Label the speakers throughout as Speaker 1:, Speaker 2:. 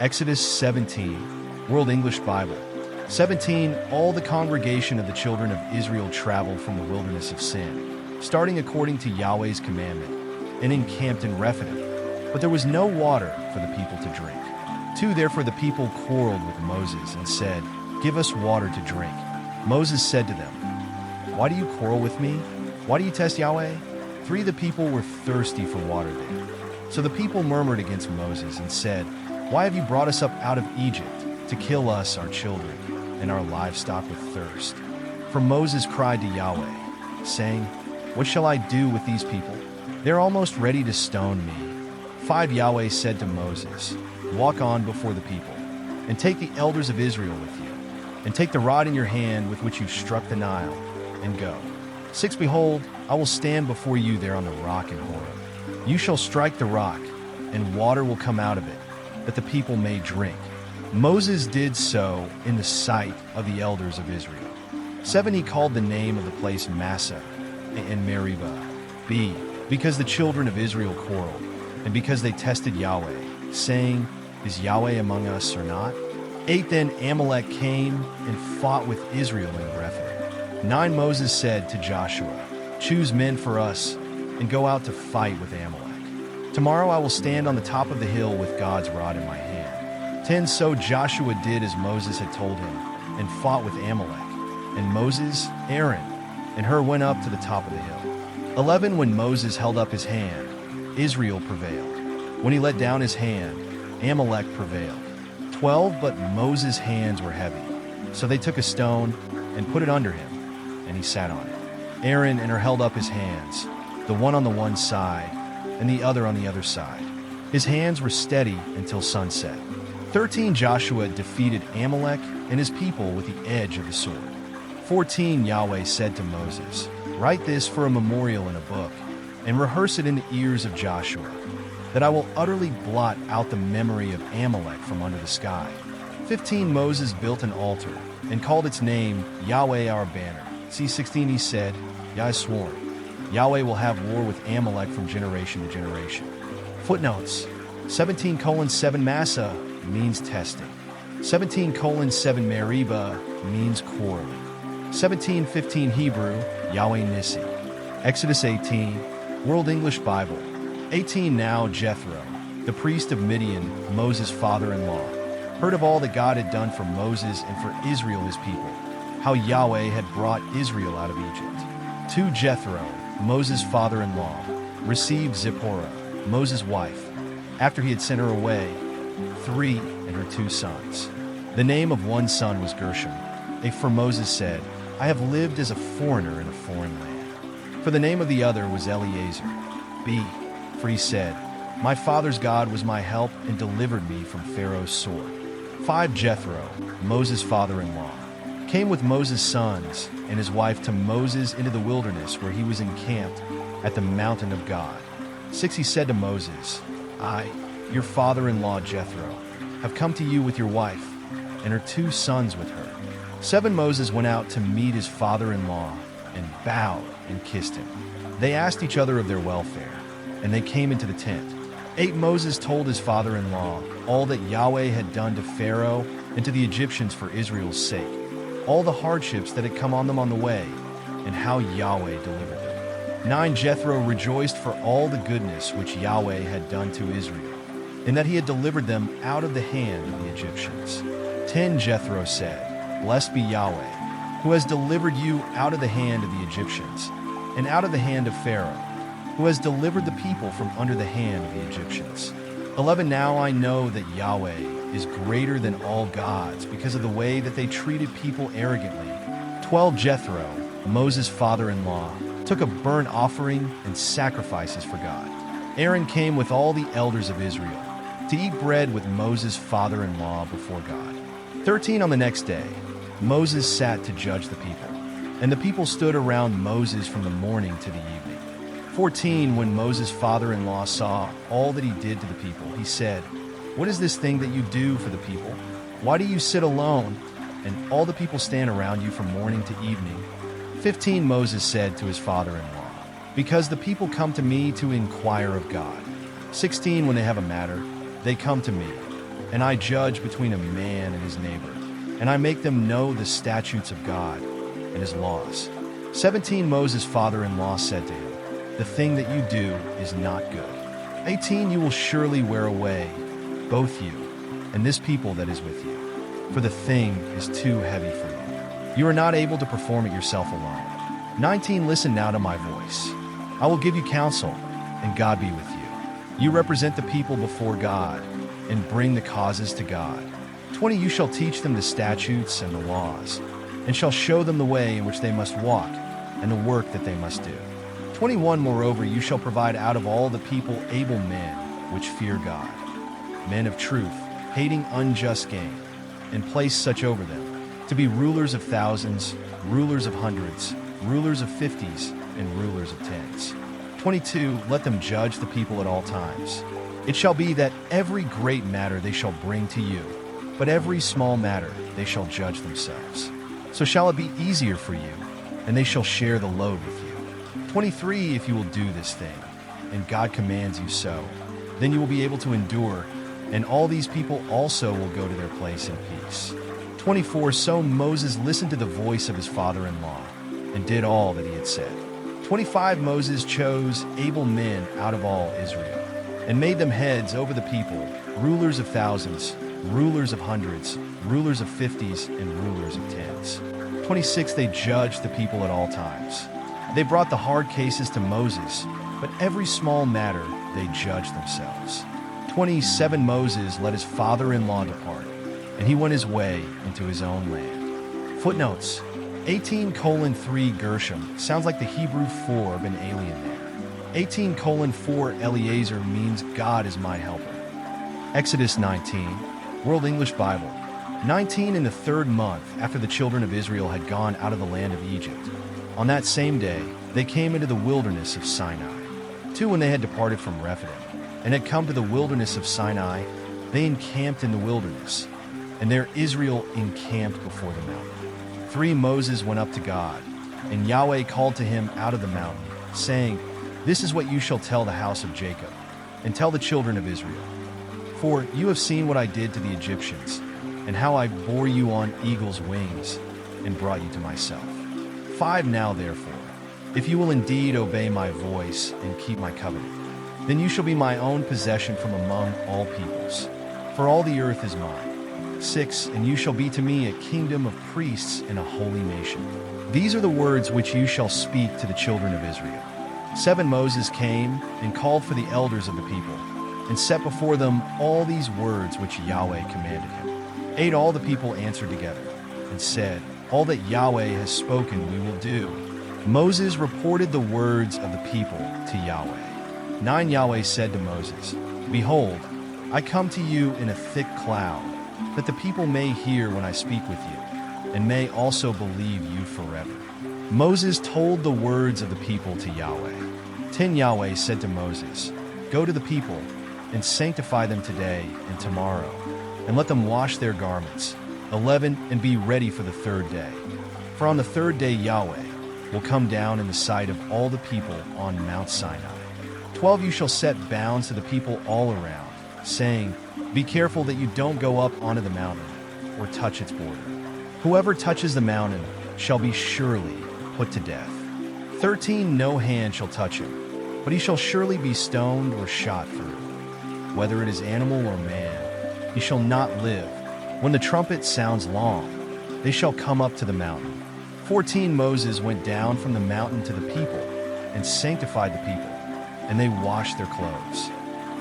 Speaker 1: Exodus 17, World English Bible. 17. All the congregation of the children of Israel traveled from the wilderness of Sin, starting according to Yahweh's commandment, and encamped in Rephidim. But there was no water for the people to drink. 2. Therefore the people quarreled with Moses and said, "Give us water to drink." Moses said to them, "Why do you quarrel with me? Why do you test Yahweh?" 3. The people were thirsty for water there. So the people murmured against Moses and said, "Why have you brought us up out of Egypt to kill us, our children, and our livestock with thirst?" For Moses cried to Yahweh, saying, "What shall I do with these people? They're almost ready to stone me." 5. Yahweh said to Moses, "Walk on before the people, and take the elders of Israel with you, and take the rod in your hand with which you struck the Nile, and go. 6. Behold, I will stand before you there on the rock in Horeb. You shall strike the rock, and water will come out of it, that the people may drink." Moses did so in the sight of the elders of Israel. 7. He called the name of the place Massah and Meribah. B. Because the children of Israel quarreled, and because they tested Yahweh, saying, "Is Yahweh among us or not?" 8. Then Amalek came and fought with Israel in Rephidim. 9. Moses said to Joshua, "Choose men for us, and go out to fight with Amalek. Tomorrow I will stand on the top of the hill with God's rod in my hand." 10. So Joshua did as Moses had told him, and fought with Amalek. And Moses, Aaron, and Hur went up to the top of the hill. 11. When Moses held up his hand, Israel prevailed. When he let down his hand, Amalek prevailed. 12. But Moses' hands were heavy. So they took a stone and put it under him, and he sat on it. Aaron and Hur held up his hands, the one on the one side, and the other on the other side. His hands were steady until sunset. 13. Joshua defeated Amalek and his people with the edge of the sword. 14. Yahweh said to Moses, "Write this for a memorial in a book, and rehearse it in the ears of Joshua, that I will utterly blot out the memory of Amalek from under the sky." 15. Moses built an altar and called its name Yahweh our banner. See 16. He said, "Yah has sworn, Yahweh will have war with Amalek from generation to generation." Footnotes: 17:7 Massah means testing. 17:7 Meribah means quarreling. 17:15 Hebrew, Yahweh Nissi. Exodus 18, World English Bible. 18. Now Jethro, the priest of Midian, Moses' father-in-law, heard of all that God had done for Moses and for Israel his people, how Yahweh had brought Israel out of Egypt. 2. Jethro, Moses' father-in-law, received Zipporah, Moses' wife, after he had sent her away. 3. And her 2 sons. The name of one son was Gershom. For Moses said, "I have lived as a foreigner in a foreign land." For the name of the other was Eleazar. B. For he said, "My father's God was my help and delivered me from Pharaoh's sword." 5. Jethro, Moses' father-in-law, came with Moses' sons and his wife to Moses into the wilderness where he was encamped at the mountain of God. 6. He said to Moses, "I, your father-in-law Jethro, have come to you with your wife and her 2 sons with her." 7. Moses went out to meet his father-in-law and bowed and kissed him. They asked each other of their welfare, and they came into the tent. 8. Moses told his father-in-law all that Yahweh had done to Pharaoh and to the Egyptians for Israel's sake, all the hardships that had come on them on the way, and how Yahweh delivered them. 9. Jethro rejoiced for all the goodness which Yahweh had done to Israel, and that he had delivered them out of the hand of the Egyptians. 10. Jethro said, "Blessed be Yahweh, who has delivered you out of the hand of the Egyptians, and out of the hand of Pharaoh, who has delivered the people from under the hand of the Egyptians." 11. Now I know that Yahweh is greater than all gods because of the way that they treated people arrogantly. 12. Jethro, Moses' father-in-law, took a burnt offering and sacrifices for God. Aaron came with all the elders of Israel to eat bread with Moses' father-in-law before God. 13. On the next day, Moses sat to judge the people, and the people stood around Moses from the morning to the evening. 14. When Moses' father-in-law saw all that he did to the people, he said, "What is this thing that you do for the people? Why do you sit alone, and all the people stand around you from morning to evening?" 15. Moses said to his father-in-law, "Because the people come to me to inquire of God." 16. When they have a matter, they come to me. and I judge between a man and his neighbor, and I make them know the statutes of God and his laws. 17 Moses' father-in-law said to him, the thing that you do is not good. 18 You will surely wear away, both you and this people that is with you, for the thing is too heavy for you. You are not able to perform it yourself alone. 19 Listen now to my voice. I will give you counsel, and God be with you. You represent the people before God, and bring the causes to God. 20 You shall teach them the statutes and the laws, and shall show them the way in which they must walk, and the work that they must do. 21 Moreover, you shall provide out of all the people able men which fear God, men of truth, hating unjust gain, and place such over them, to be rulers of thousands, rulers of hundreds, rulers of fifties, and rulers of tens. 22 Let them judge the people at all times. It shall be that every great matter they shall bring to you, but every small matter they shall judge themselves. So shall it be easier for you, and they shall share the load with you. 23 If you will do this thing, and God commands you so, then you will be able to endure, and all these people also will go to their place in peace. 24 So Moses listened to the voice of his father-in-law, and did all that he had said. 25 Moses chose able men out of all Israel, and made them heads over the people, rulers of thousands, rulers of hundreds, rulers of fifties, and rulers of tens. 26 They judged the people at all times. They brought the hard cases to Moses, but every small matter they judged themselves. 27 Moses let his father-in-law depart, and he went his way into his own land. Footnotes: 18:3 Gershom sounds like the Hebrew for of an alien there. 18:4 Eliezer means God is my helper. Exodus 19, World English Bible. 19 In the third month after the children of Israel had gone out of the land of Egypt, on that same day they came into the wilderness of Sinai. 2 When they had departed from Rephidim, and had come to the wilderness of Sinai, they encamped in the wilderness, and there Israel encamped before the mountain. 3 Moses went up to God, and Yahweh called to him out of the mountain, saying, This is what you shall tell the house of Jacob, and tell the children of Israel. For you have seen what I did to the Egyptians, and how I bore you on eagle's wings, and brought you to myself. 5 Now therefore, if you will indeed obey my voice and keep my covenant, then you shall be my own possession from among all peoples, for all the earth is mine. 6 And you shall be to me a kingdom of priests and a holy nation. These are the words which you shall speak to the children of Israel. 7 Moses came and called for the elders of the people, and set before them all these words which Yahweh commanded him. 8 All the people answered together, and said, All that Yahweh has spoken we will do. Moses reported the words of the people to Yahweh. 9 Yahweh said to Moses, Behold, I come to you in a thick cloud, that the people may hear when I speak with you, and may also believe you forever. Moses told the words of the people to Yahweh. 10 Yahweh said to Moses, Go to the people, and sanctify them today and tomorrow, and let them wash their garments. 11 And be ready for the third day. For on the third day Yahweh will come down in the sight of all the people on Mount Sinai. 12 You shall set bounds to the people all around, saying, Be careful that you don't go up onto the mountain, or touch its border. Whoever touches the mountain shall be surely put to death. 13 No hand shall touch him, but he shall surely be stoned or shot through. Whether it is animal or man, he shall not live. When the trumpet sounds long, they shall come up to the mountain. 14 Moses went down from the mountain to the people, and sanctified the people, and they washed their clothes.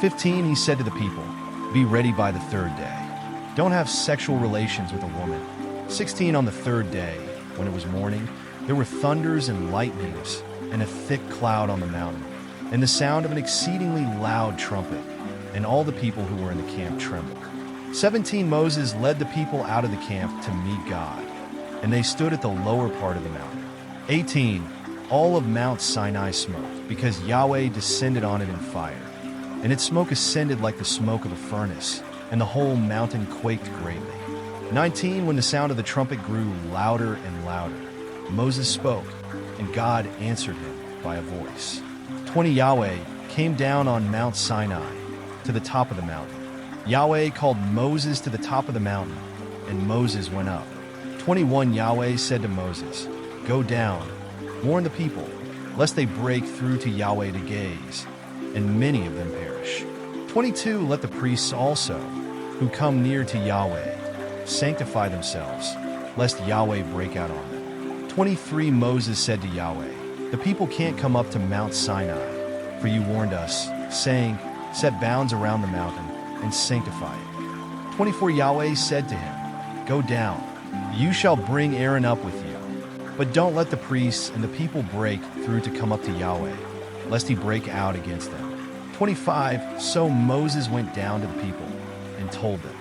Speaker 1: 15 He said to the people, Be ready by the third day. Don't have sexual relations with a woman. 16 On the third day, when it was morning, there were thunders and lightnings, and a thick cloud on the mountain, and the sound of an exceedingly loud trumpet, and all the people who were in the camp trembled. 17 Moses led the people out of the camp to meet God, and they stood at the lower part of the mountain. 18 All of Mount Sinai smoked, because Yahweh descended on it in fire, and its smoke ascended like the smoke of a furnace, and the whole mountain quaked greatly. 19 When the sound of the trumpet grew louder and louder, Moses spoke, and God answered him by a voice. 20 Yahweh came down on Mount Sinai to the top of the mountain, Yahweh called Moses to the top of the mountain, and Moses went up. 21 Yahweh said to Moses, "Go down, warn the people, lest they break through to Yahweh to gaze, and many of them perish." 22 Let the priests also, who come near to Yahweh, sanctify themselves, lest Yahweh break out on them. 23 Moses said to Yahweh, "The people can't come up to Mount Sinai, for you warned us, saying, 'Set bounds around the mountain and sanctify it.'" 24 Yahweh said to him, "Go down, you shall bring Aaron up with you, but don't let the priests and the people break through to come up to Yahweh, lest he break out against them." 25 So Moses went down to the people and told them,